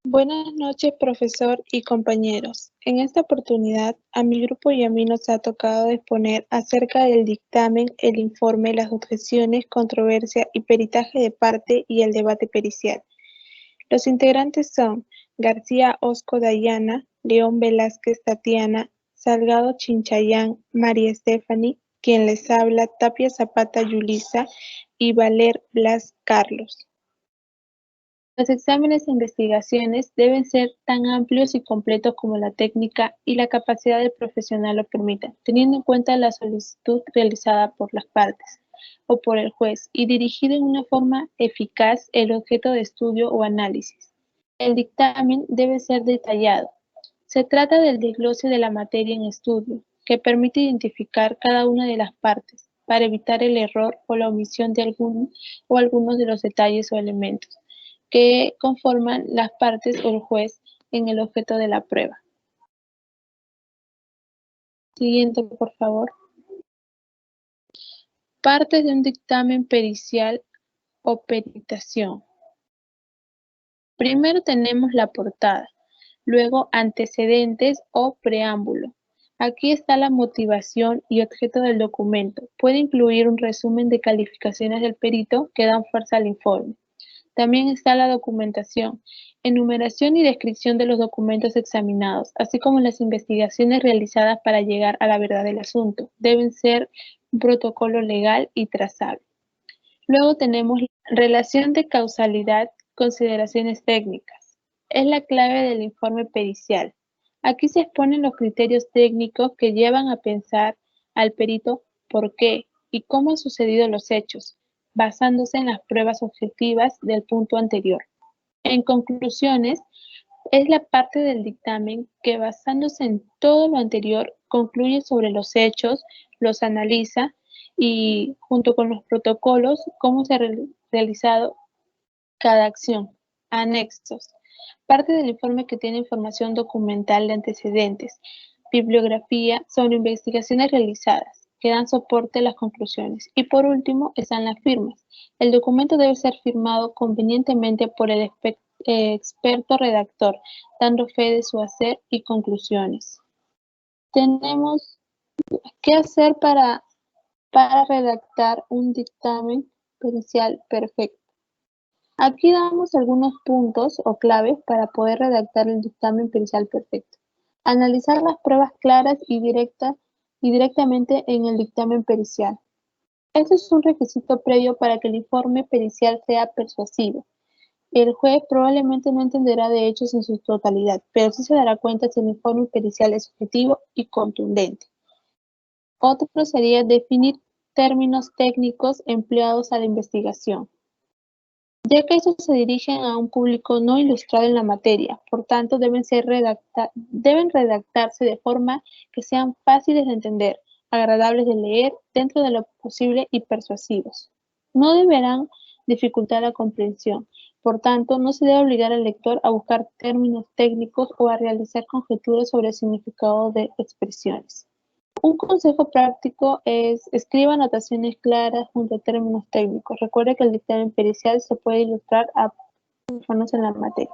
Buenas noches, profesor y compañeros. En esta oportunidad, a mi grupo y a mí nos ha tocado exponer acerca del dictamen, el informe, las objeciones, controversia y peritaje de parte y el debate pericial. Los integrantes son García Osco Dayana, León Velázquez Tatiana, Salgado Chinchayán, María Stephanie, quien les habla, Tapia Zapata Yulisa y Valer Blas Carlos. Los exámenes e investigaciones deben ser tan amplios y completos como la técnica y la capacidad del profesional lo permitan, teniendo en cuenta la solicitud realizada por las partes o por el juez y dirigido en una forma eficaz el objeto de estudio o análisis. El dictamen debe ser detallado. Se trata del desglose de la materia en estudio, que permite identificar cada una de las partes para evitar el error o la omisión de algunos de los detalles o elementos que conforman las partes o el juez en el objeto de la prueba. Siguiente, por favor. Partes de un dictamen pericial o peritación. Primero tenemos la portada, luego antecedentes o preámbulo. Aquí está la motivación y objeto del documento. Puede incluir un resumen de calificaciones del perito que dan fuerza al informe. También está la documentación, enumeración y descripción de los documentos examinados, así como las investigaciones realizadas para llegar a la verdad del asunto. Deben ser un protocolo legal y trazable. Luego tenemos relación de causalidad, consideraciones técnicas. Es la clave del informe pericial. Aquí se exponen los criterios técnicos que llevan a pensar al perito por qué y cómo han sucedido los hechos, basándose en las pruebas objetivas del punto anterior. En conclusiones, es la parte del dictamen que, basándose en todo lo anterior, concluye sobre los hechos, los analiza y, junto con los protocolos, cómo se ha realizado cada acción. Anexos. Parte del informe que tiene información documental de antecedentes, bibliografía sobre investigaciones realizadas, que dan soporte a las conclusiones. Y por último, están las firmas. El documento debe ser firmado convenientemente por el experto redactor, dando fe de su hacer y conclusiones. Tenemos que hacer para redactar un dictamen pericial perfecto. Aquí damos algunos puntos o claves para poder redactar el dictamen pericial perfecto. Analizar las pruebas claras y directamente en el dictamen pericial. Este es un requisito previo para que el informe pericial sea persuasivo. El juez probablemente no entenderá de hechos en su totalidad, pero sí se dará cuenta si el informe pericial es objetivo y contundente. Otro sería definir términos técnicos empleados a la investigación, ya que estos se dirigen a un público no ilustrado en la materia, por tanto deben redactarse de forma que sean fáciles de entender, agradables de leer, dentro de lo posible y persuasivos. No deberán dificultar la comprensión, por tanto no se debe obligar al lector a buscar términos técnicos o a realizar conjeturas sobre el significado de expresiones. Un consejo práctico es: escriba anotaciones claras junto a términos técnicos. Recuerde que el dictamen pericial se puede ilustrar a profundos en la materia.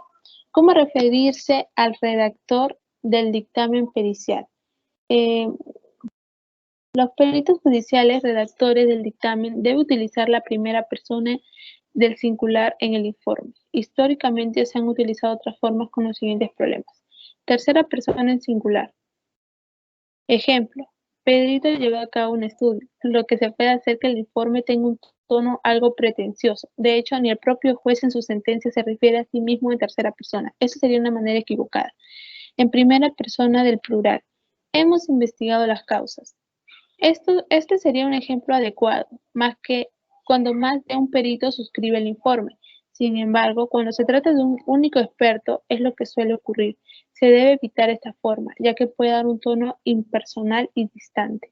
¿Cómo referirse al redactor del dictamen pericial? Los peritos judiciales redactores del dictamen deben utilizar la primera persona del singular en el informe. Históricamente se han utilizado otras formas con los siguientes problemas. Tercera persona en singular. Ejemplo: Pedrito llevó a cabo un estudio, lo que se puede hacer que el informe tenga un tono algo pretencioso. De hecho, ni el propio juez en su sentencia se refiere a sí mismo en tercera persona. Eso sería una manera equivocada. En primera persona del plural. Hemos investigado las causas. Este sería un ejemplo adecuado, más que cuando más de un perito suscribe el informe. Sin embargo, cuando se trata de un único experto, es lo que suele ocurrir. Se debe evitar esta forma, ya que puede dar un tono impersonal y distante.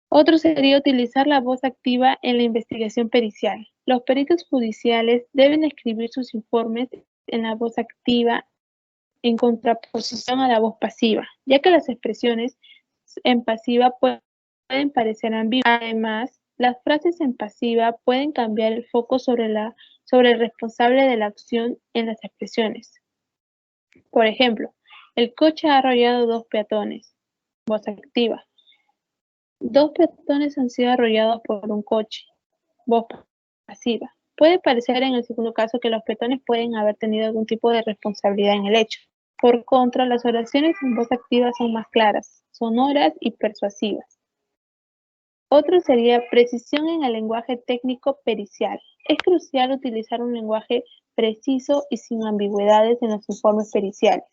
Otro sería utilizar la voz activa en la investigación pericial. Los peritos judiciales deben escribir sus informes en la voz activa en contraposición a la voz pasiva, ya que las expresiones en pasiva pueden parecer ambiguas. Además, las frases en pasiva pueden cambiar el foco sobre la sobre el responsable de la acción en las expresiones. Por ejemplo, el coche ha arrollado dos peatones. Voz activa. Dos peatones han sido arrollados por un coche. Voz pasiva. Puede parecer en el segundo caso que los peatones pueden haber tenido algún tipo de responsabilidad en el hecho. Por contra, las oraciones en voz activa son más claras, sonoras y persuasivas. Otro sería precisión en el lenguaje técnico pericial. Es crucial utilizar un lenguaje preciso y sin ambigüedades en los informes periciales.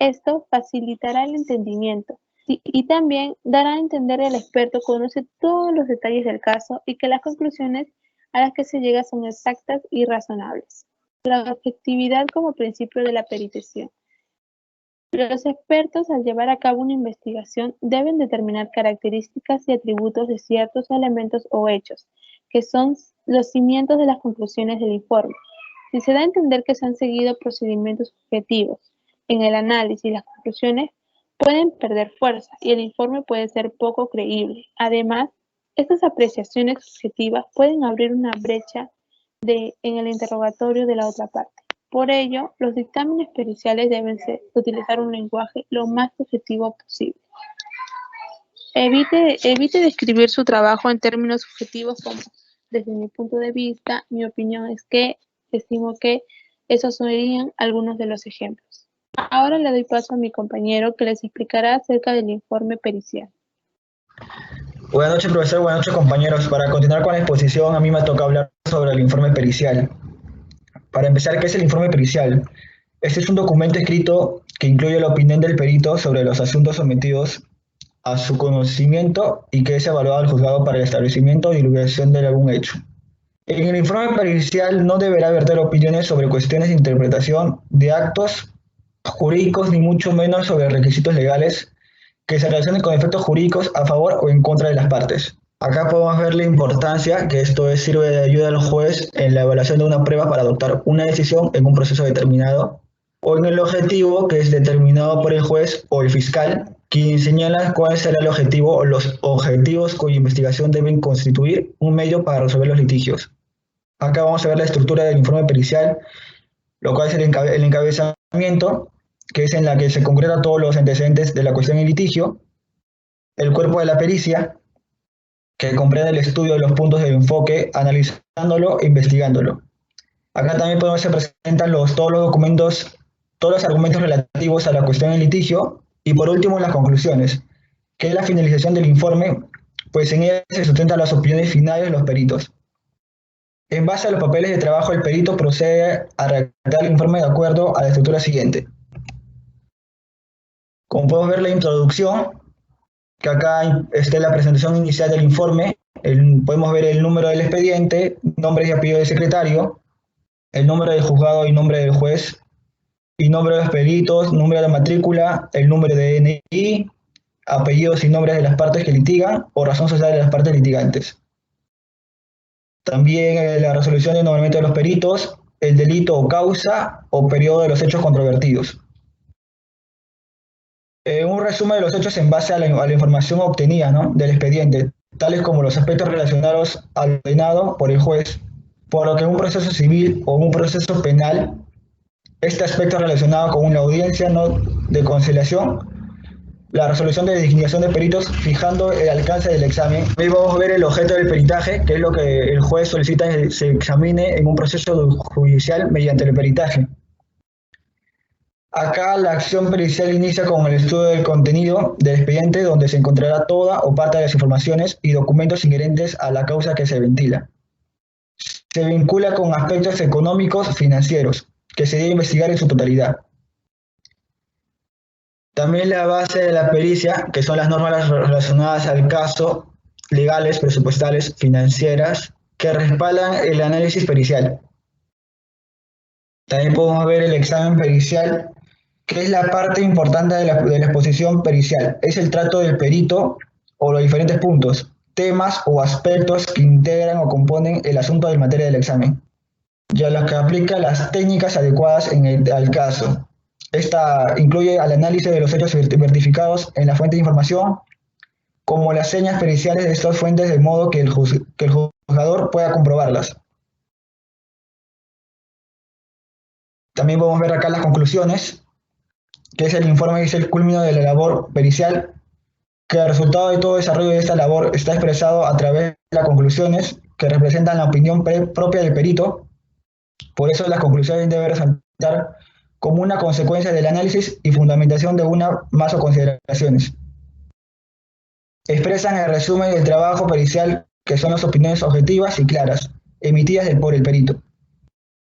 Esto facilitará el entendimiento y también dará a entender que el experto conoce todos los detalles del caso y que las conclusiones a las que se llega son exactas y razonables. La objetividad como principio de la peritación. Los expertos, al llevar a cabo una investigación, deben determinar características y atributos de ciertos elementos o hechos, que son los cimientos de las conclusiones del informe. Si se da a entender que se han seguido procedimientos objetivos en el análisis, las conclusiones pueden perder fuerza y el informe puede ser poco creíble. Además, estas apreciaciones objetivas pueden abrir una brecha en el interrogatorio de la otra parte. Por ello, los dictámenes periciales deben utilizar un lenguaje lo más objetivo posible. Evite describir su trabajo en términos subjetivos como, desde mi punto de vista, mi opinión es que, estimo que, esos serían algunos de los ejemplos. Ahora le doy paso a mi compañero que les explicará acerca del informe pericial. Buenas noches, profesor. Buenas noches, compañeros. Para continuar con la exposición, a mí me toca hablar sobre el informe pericial. Para empezar, ¿qué es el informe pericial? Este es un documento escrito que incluye la opinión del perito sobre los asuntos sometidos a su conocimiento y que es evaluado al juzgado para el establecimiento y divulgación de algún hecho. En el informe pericial no deberá verter opiniones sobre cuestiones de interpretación de actos jurídicos, ni mucho menos sobre requisitos legales que se relacionen con efectos jurídicos a favor o en contra de las partes. Acá podemos ver la importancia que esto sirve de ayuda al juez en la evaluación de una prueba para adoptar una decisión en un proceso determinado, o en el objetivo que es determinado por el juez o el fiscal, quien señala cuál será el objetivo o los objetivos cuya investigación deben constituir un medio para resolver los litigios. Acá vamos a ver la estructura del informe pericial, lo cual es el encabezamiento, que es en la que se concreta todos los antecedentes de la cuestión en litigio, el cuerpo de la pericia, que comprende el estudio de los puntos de enfoque, analizándolo e investigándolo. Acá también se presentan todos los documentos, todos los argumentos relativos a la cuestión en litigio, y por último las conclusiones, que es la finalización del informe, pues en ella se sustentan las opiniones finales de los peritos. En base a los papeles de trabajo, el perito procede a redactar el informe de acuerdo a la estructura siguiente. Como podemos ver, la introducción, que acá está la presentación inicial del informe, podemos ver el número del expediente, nombre y apellido del secretario, el número del juzgado y nombre del juez, y nombre de los peritos, número de matrícula, el número de DNI, apellidos y nombres de las partes que litigan o razón social de las partes litigantes. También la resolución de nombramiento de los peritos, el delito o causa o periodo de los hechos controvertidos. Un resumen de los hechos en base a la información obtenida, ¿no?, del expediente, tales como los aspectos relacionados al ordenado por el juez, por lo que en un proceso civil o en un proceso penal, este aspecto relacionado con una audiencia no de conciliación, la resolución de designación de peritos fijando el alcance del examen. Hoy vamos a ver el objeto del peritaje, que es lo que el juez solicita que se examine en un proceso judicial mediante el peritaje. Acá la acción pericial inicia con el estudio del contenido del expediente, donde se encontrará toda o parte de las informaciones y documentos inherentes a la causa que se ventila. Se vincula con aspectos económicos financieros, que se debe investigar en su totalidad. También la base de la pericia, que son las normas relacionadas al caso, legales, presupuestales, financieras, que respaldan el análisis pericial. También podemos ver el examen pericial, que es la parte importante de la exposición pericial. Es el trato del perito o los diferentes puntos, temas o aspectos que integran o componen el asunto de materia del examen, y a los que aplica las técnicas adecuadas al caso. Esta incluye al análisis de los hechos verificados en la fuente de información, como las señas periciales de estas fuentes, de modo que el juzgador pueda comprobarlas. También podemos ver acá las conclusiones, que es el informe, que es el culmino de la labor pericial, que el resultado de todo desarrollo de esta labor está expresado a través de las conclusiones que representan la opinión propia del perito. Por eso las conclusiones deben resaltar como una consecuencia del análisis y fundamentación de una más o consideraciones. Expresan el resumen del trabajo pericial, que son las opiniones objetivas y claras, emitidas por el perito.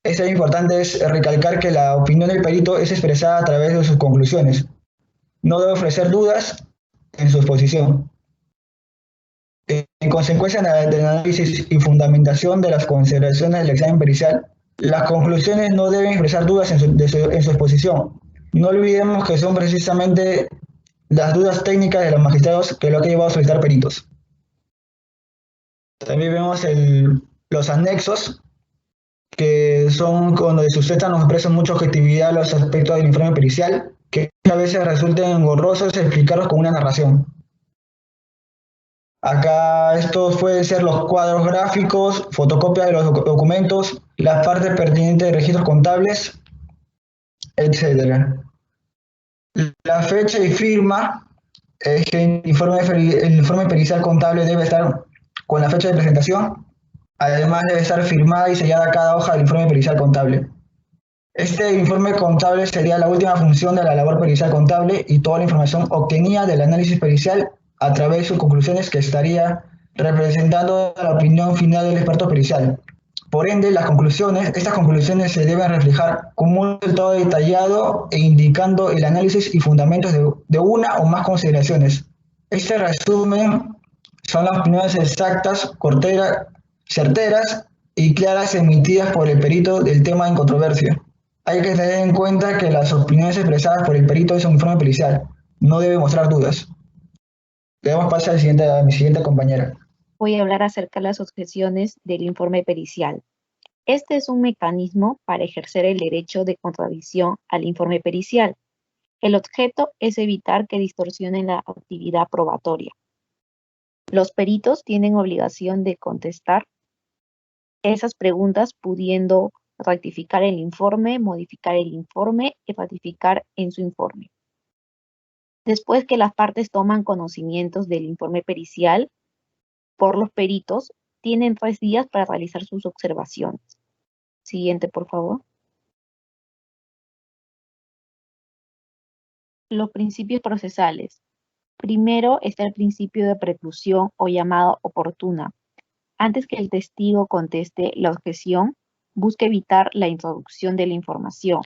Es importante recalcar que la opinión del perito es expresada a través de sus conclusiones. No debe ofrecer dudas en su exposición. En consecuencia del análisis y fundamentación de las consideraciones del examen pericial, las conclusiones no deben expresar dudas en su exposición. No olvidemos que son precisamente las dudas técnicas de los magistrados que lo que ha llevado a solicitar peritos. También vemos los anexos, que son cuando se sustentan o expresan mucha objetividad los aspectos del informe pericial, que a veces resultan engorrosos explicarlos con una narración. Acá estos pueden ser los cuadros gráficos, fotocopias de los documentos, las partes pertinentes de registros contables, etc. La fecha y firma es que el informe pericial contable debe estar con la fecha de presentación. Además debe estar firmada y sellada cada hoja del informe pericial contable. Este informe contable sería la última función de la labor pericial contable y toda la información obtenida del análisis pericial a través de sus conclusiones, que estaría representando la opinión final del experto pericial. Por ende, estas conclusiones se deben reflejar como un resultado detallado e indicando el análisis y fundamentos de una o más consideraciones. Este resumen son las opiniones exactas, certeras y claras emitidas por el perito del tema en controversia. Hay que tener en cuenta que las opiniones expresadas por el perito de su informe pericial no deben mostrar dudas. Debemos pasar a mi siguiente compañera. Voy a hablar acerca de las objeciones del informe pericial. Este es un mecanismo para ejercer el derecho de contradicción al informe pericial. El objeto es evitar que distorsionen la actividad probatoria. Los peritos tienen obligación de contestar esas preguntas, pudiendo rectificar el informe, modificar el informe y ratificar en su informe. Después que las partes toman conocimientos del informe pericial por los peritos, tienen 3 días para realizar sus observaciones. Siguiente, por favor. Los principios procesales. Primero está el principio de preclusión o llamada oportuna. Antes que el testigo conteste la objeción, busca evitar la introducción de la información.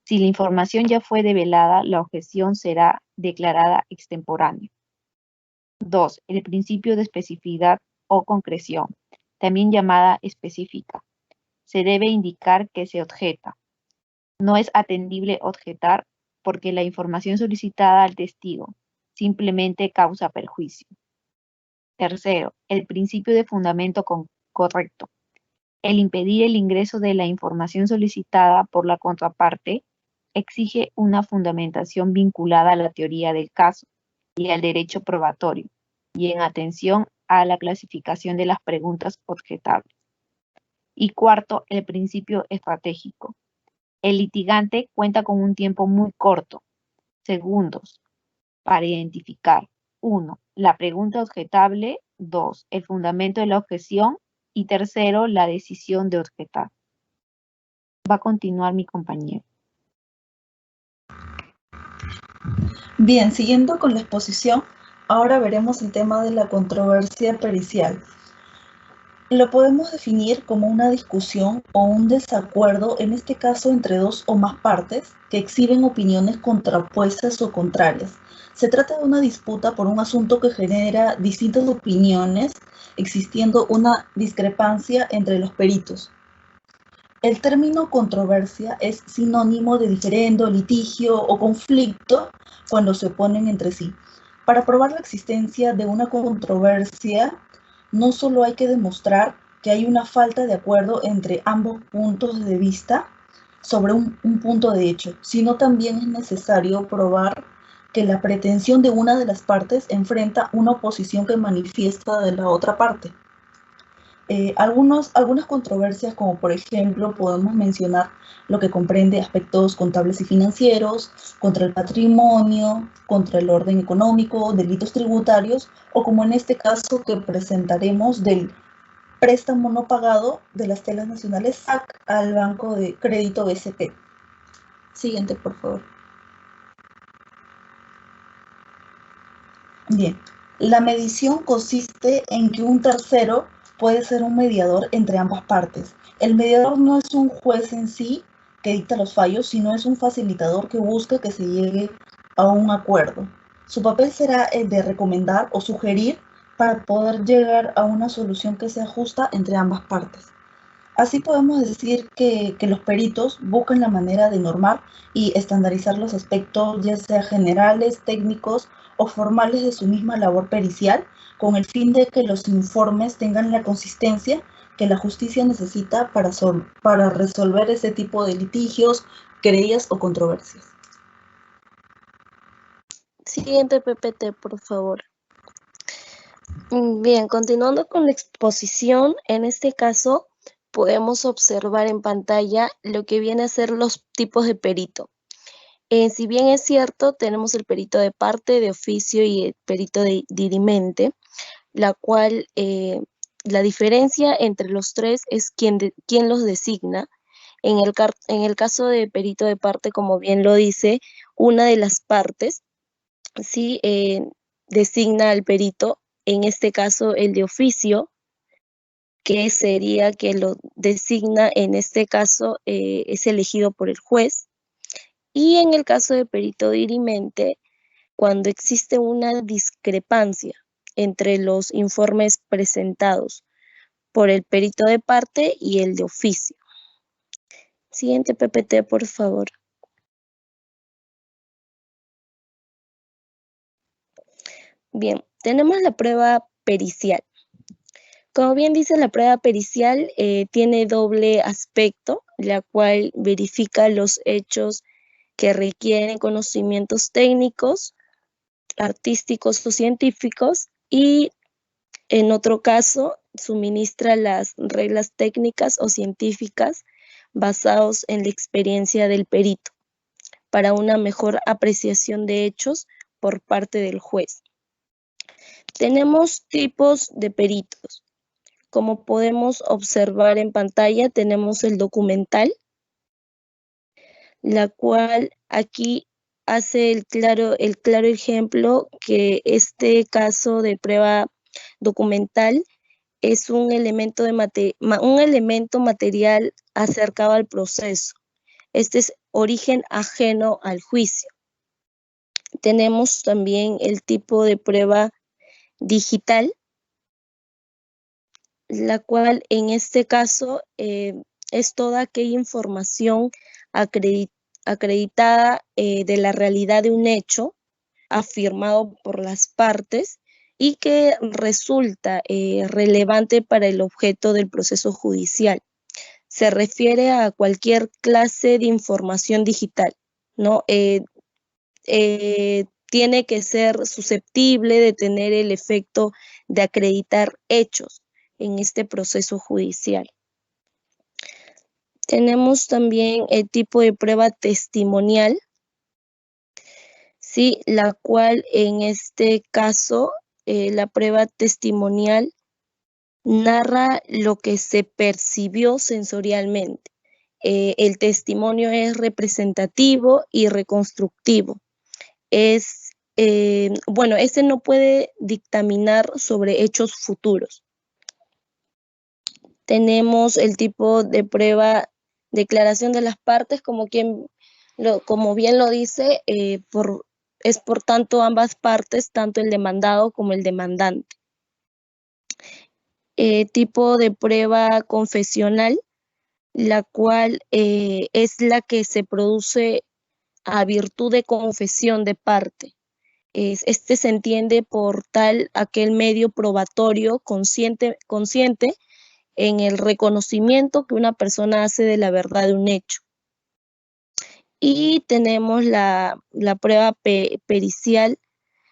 Si la información ya fue develada, la objeción será declarada extemporánea. 2. El principio de especificidad o concreción, también llamada específica. Se debe indicar que se objeta. No es atendible objetar porque la información solicitada al testigo simplemente causa perjuicio. Tercero, el principio de fundamento correcto. El impedir el ingreso de la información solicitada por la contraparte exige una fundamentación vinculada a la teoría del caso y al derecho probatorio, y en atención a la clasificación de las preguntas objetables. Y cuarto, el principio estratégico. El litigante cuenta con un tiempo muy corto, segundos, para identificar 1. La pregunta objetable, 2. El fundamento de la objeción y tercero, la decisión de objetar. Va a continuar mi compañero. Bien, siguiendo con la exposición, ahora veremos el tema de la controversia pericial. Lo podemos definir como una discusión o un desacuerdo, en este caso entre 2 o más partes, que exhiben opiniones contrapuestas o contrarias. Se trata de una disputa por un asunto que genera distintas opiniones, existiendo una discrepancia entre los peritos. El término controversia es sinónimo de diferendo, litigio o conflicto cuando se oponen entre sí. Para probar la existencia de una controversia, no solo hay que demostrar que hay una falta de acuerdo entre ambos puntos de vista sobre un punto de hecho, sino también es necesario probar que la pretensión de una de las partes enfrenta una oposición que manifiesta de la otra parte. Algunas controversias, como por ejemplo, podemos mencionar lo que comprende aspectos contables y financieros, contra el patrimonio, contra el orden económico, delitos tributarios, o como en este caso que presentaremos del préstamo no pagado de las telas nacionales SAC al Banco de Crédito BCP. Siguiente, por favor. Bien, la medición consiste en que un tercero puede ser un mediador entre ambas partes. El mediador no es un juez en sí que dicta los fallos, sino es un facilitador que busca que se llegue a un acuerdo. Su papel será el de recomendar o sugerir para poder llegar a una solución que sea justa entre ambas partes. Así podemos decir que los peritos buscan la manera de normar y estandarizar los aspectos, ya sea generales, técnicos o formales de su misma labor pericial, con el fin de que los informes tengan la consistencia que la justicia necesita para resolver ese tipo de litigios, querellas o controversias. Siguiente PPT, por favor. Bien, continuando con la exposición, en este caso podemos observar en pantalla lo que viene a ser los tipos de perito. Si bien es cierto, tenemos el perito de parte, de oficio y el perito de dirimente, la cual la diferencia entre los tres es quién los designa. En el caso de perito de parte, como bien lo dice, una de las partes sí designa al perito, en este caso el de oficio, que sería que lo designa, en este caso es elegido por el juez. Y en el caso de perito dirimente, cuando existe una discrepancia entre los informes presentados por el perito de parte y el de oficio. Siguiente PPT, por favor. Bien, tenemos la prueba pericial. Como bien dice, la prueba pericial tiene doble aspecto, la cual verifica los hechos que requieren conocimientos técnicos, artísticos o científicos, y en otro caso suministra las reglas técnicas o científicas basados en la experiencia del perito para una mejor apreciación de hechos por parte del juez. Tenemos tipos de peritos. Como podemos observar en pantalla, tenemos el documental, la cual aquí hace el claro ejemplo que este caso de prueba documental es un elemento material acercado al proceso. Este es origen ajeno al juicio. Tenemos también el tipo de prueba digital, la cual en este caso es toda aquella información acreditada de la realidad de un hecho afirmado por las partes y que resulta relevante para el objeto del proceso judicial. Se refiere a cualquier clase de información digital, ¿no? Tiene que ser susceptible de tener el efecto de acreditar hechos en este proceso judicial. Tenemos también el tipo de prueba testimonial, ¿sí? La cual en este caso, la prueba testimonial narra lo que se percibió sensorialmente. El testimonio es representativo y reconstructivo. Este no puede dictaminar sobre hechos futuros. Tenemos el tipo de prueba, declaración de las partes, como bien lo dice, es por tanto ambas partes, tanto el demandado como el demandante. Tipo de prueba confesional, la cual es la que se produce a virtud de confesión de parte. Este se entiende por tal aquel medio probatorio consciente en el reconocimiento que una persona hace de la verdad de un hecho. Y tenemos la prueba pericial,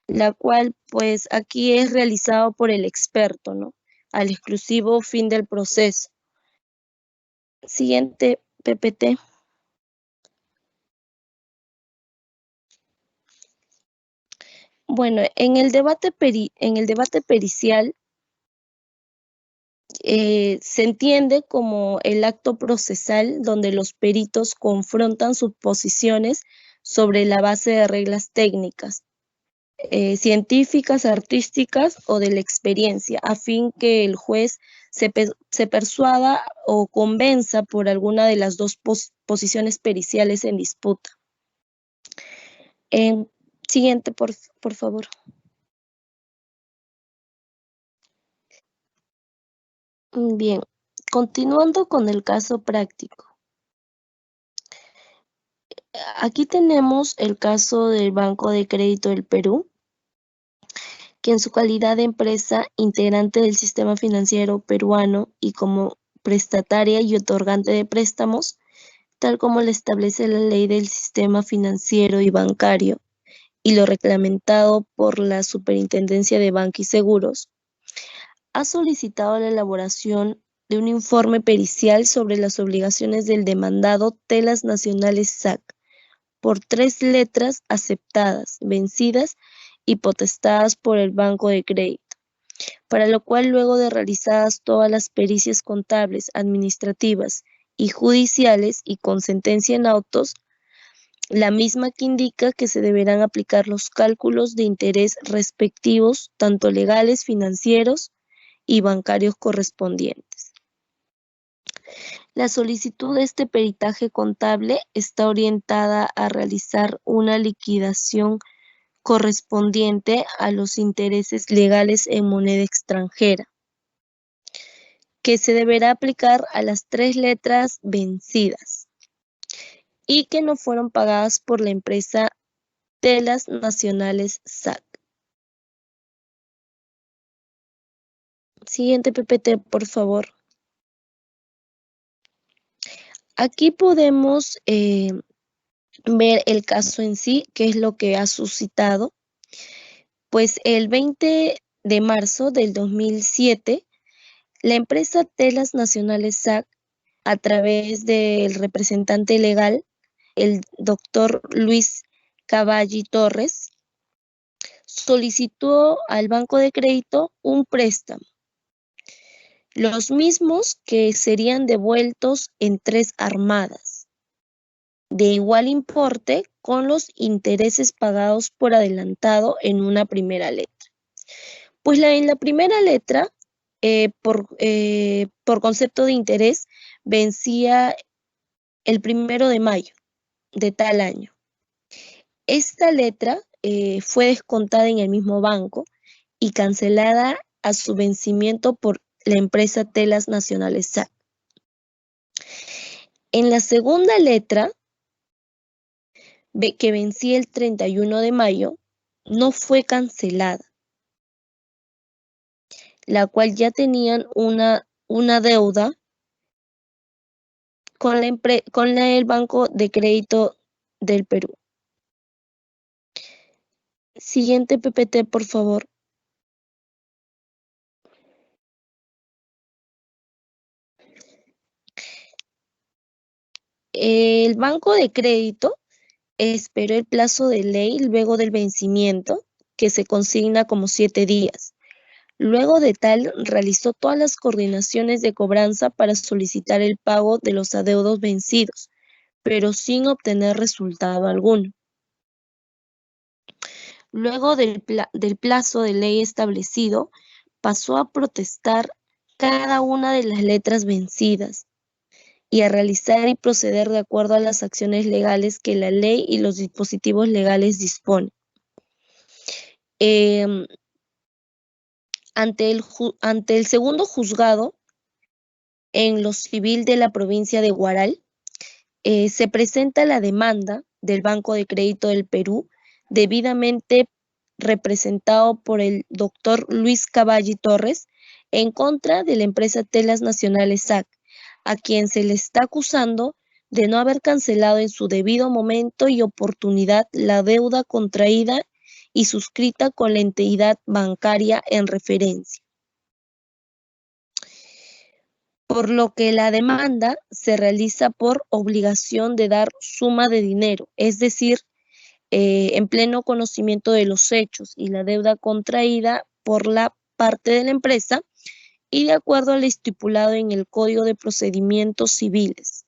la cual pues aquí es realizado por el experto, ¿no? al exclusivo fin del proceso. Siguiente, PPT. Bueno, en el debate pericial se entiende como el acto procesal donde los peritos confrontan sus posiciones sobre la base de reglas técnicas, científicas, artísticas o de la experiencia, a fin que el juez se persuada o convenza por alguna de las dos posiciones periciales en disputa. Siguiente, por favor. Bien, continuando con el caso práctico. Aquí tenemos el caso del Banco de Crédito del Perú, que en su calidad de empresa integrante del sistema financiero peruano y como prestataria y otorgante de préstamos, tal como lo establece la ley del sistema financiero y bancario y lo reglamentado por la Superintendencia de Banca y Seguros, ha solicitado la elaboración de un informe pericial sobre las obligaciones del demandado Telas Nacionales SAC por 3 letras aceptadas, vencidas y potestadas por el Banco de Crédito, para lo cual luego de realizadas todas las pericias contables, administrativas y judiciales y con sentencia en autos, la misma que indica que se deberán aplicar los cálculos de interés respectivos, tanto legales, financieros y bancarios correspondientes. La solicitud de este peritaje contable está orientada a realizar una liquidación correspondiente a los intereses legales en moneda extranjera, que se deberá aplicar a las 3 letras vencidas y que no fueron pagadas por la empresa Telas Nacionales SAC. Siguiente PPT, por favor. Aquí podemos ver el caso en sí, qué es lo que ha suscitado. Pues el 20 de marzo del 2007, la empresa Telas Nacionales SAC, a través del representante legal, el doctor Luis Cavalli Torres, solicitó al Banco de Crédito un préstamo, los mismos que serían devueltos en 3 armadas, de igual importe con los intereses pagados por adelantado en una primera letra. Pues en la primera letra, por concepto de interés, vencía el 1 de mayo de tal año. Esta letra fue descontada en el mismo banco y cancelada a su vencimiento por la empresa Telas Nacionales SAC. En la segunda letra, que vencía el 31 de mayo, no fue cancelada, la cual ya tenían una deuda con el Banco de Crédito del Perú. Siguiente PPT, por favor. El Banco de Crédito esperó el plazo de ley luego del vencimiento, que se consigna como 7 días. Luego de tal, realizó todas las coordinaciones de cobranza para solicitar el pago de los adeudos vencidos, pero sin obtener resultado alguno. Luego del plazo de ley establecido, pasó a protestar cada una de las letras vencidas y a realizar y proceder de acuerdo a las acciones legales que la ley y los dispositivos legales disponen. Ante el segundo juzgado en lo civil de la provincia de Huaral, se presenta la demanda del Banco de Crédito del Perú, debidamente representado por el doctor Luis Cavalli Torres, en contra de la empresa Telas Nacionales SAC, a quien se le está acusando de no haber cancelado en su debido momento y oportunidad la deuda contraída y suscrita con la entidad bancaria en referencia. por lo que la demanda se realiza por obligación de dar suma de dinero, es decir, en pleno conocimiento de los hechos y la deuda contraída por la parte de la empresa y de acuerdo al estipulado en el Código de Procedimientos Civiles.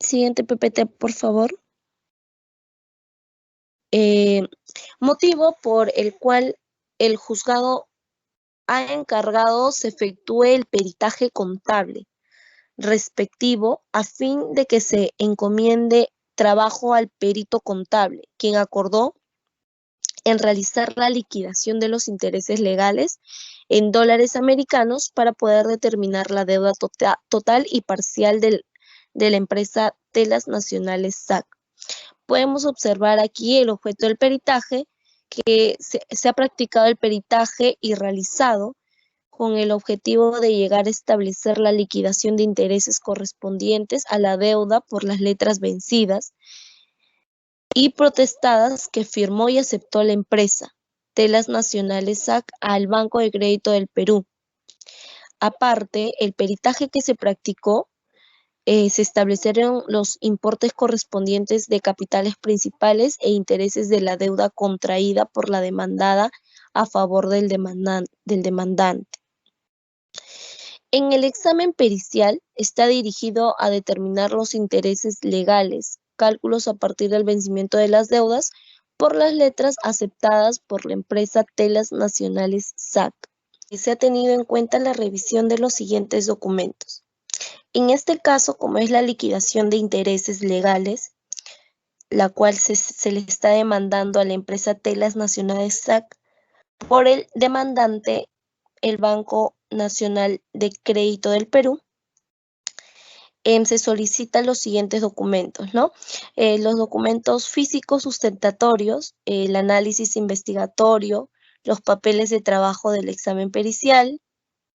Siguiente PPT, por favor. Motivo por el cual el juzgado ha encargado se efectúe el peritaje contable respectivo a fin de que se encomiende trabajo al perito contable, quien acordó en realizar la liquidación de los intereses legales en dólares americanos para poder determinar la deuda total y parcial de la empresa Telas Nacionales SAC. Podemos observar aquí el objeto del peritaje, que se ha practicado el peritaje y realizado con el objetivo de llegar a establecer la liquidación de intereses correspondientes a la deuda por las letras vencidas y protestadas que firmó y aceptó la empresa Telas Nacionales SAC al Banco de Crédito del Perú. Aparte, el peritaje que se practicó, se establecieron los importes correspondientes de capitales principales e intereses de la deuda contraída por la demandada a favor del demandante. En el examen pericial está dirigido a determinar los intereses legales, cálculos a partir del vencimiento de las deudas por las letras aceptadas por la empresa Telas Nacionales SAC. Se ha tenido en cuenta la revisión de los siguientes documentos. En este caso, como es la liquidación de intereses legales, la cual se le está demandando a la empresa Telas Nacionales SAC por el demandante, el Banco Nacional de Crédito del Perú, se solicitan los siguientes documentos, ¿no? Los documentos físicos sustentatorios, el análisis investigatorio, los papeles de trabajo del examen pericial,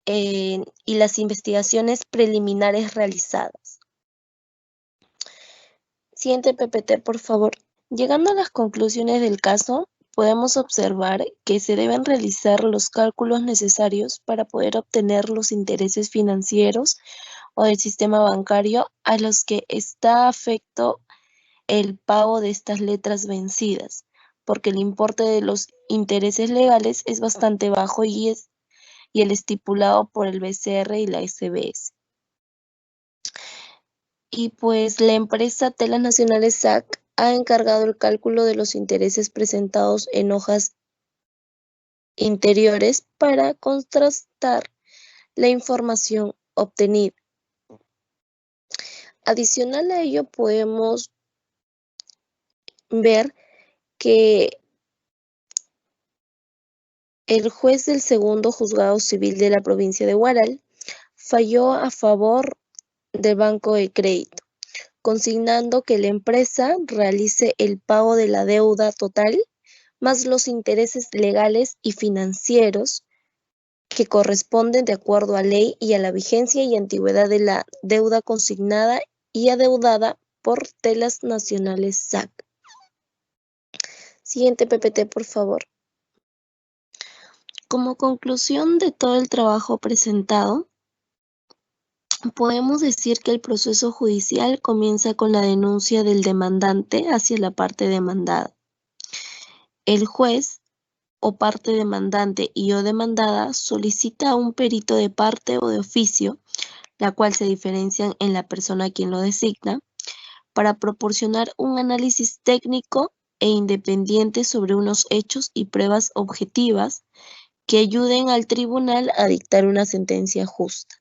y las investigaciones preliminares realizadas. Siguiente PPT, por favor. Llegando a las conclusiones del caso, podemos observar que se deben realizar los cálculos necesarios para poder obtener los intereses financieros o del sistema bancario a los que está afecto el pago de estas letras vencidas, porque el importe de los intereses legales es bastante bajo y el estipulado por el BCR y la SBS. Y pues la empresa Telas Nacionales SAC ha encargado el cálculo de los intereses presentados en hojas interiores para contrastar la información obtenida. Adicional a ello, podemos ver que el juez del segundo juzgado civil de la provincia de Huaral falló a favor del Banco de Crédito, consignando que la empresa realice el pago de la deuda total más los intereses legales y financieros que corresponden de acuerdo a ley y a la vigencia y antigüedad de la deuda consignada y adeudada por Telas Nacionales SAC. Siguiente PPT, por favor. Como conclusión de todo el trabajo presentado, podemos decir que el proceso judicial comienza con la denuncia del demandante hacia la parte demandada. El juez o parte demandante y o demandada solicita a un perito de parte o de oficio, la cual se diferencian en la persona a quien lo designa, para proporcionar un análisis técnico e independiente sobre unos hechos y pruebas objetivas que ayuden al tribunal a dictar una sentencia justa.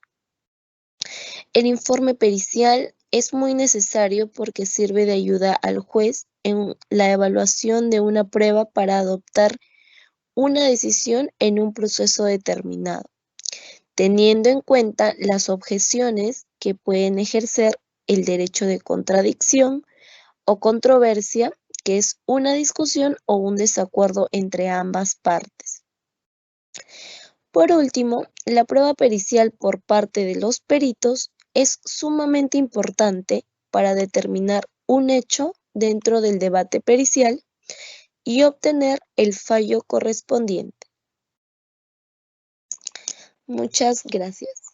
El informe pericial es muy necesario porque sirve de ayuda al juez en la evaluación de una prueba para adoptar una decisión en un proceso determinado, teniendo en cuenta las objeciones que pueden ejercer el derecho de contradicción o controversia, que es una discusión o un desacuerdo entre ambas partes. Por último, la prueba pericial por parte de los peritos es sumamente importante para determinar un hecho dentro del debate pericial y obtener el fallo correspondiente. Muchas gracias.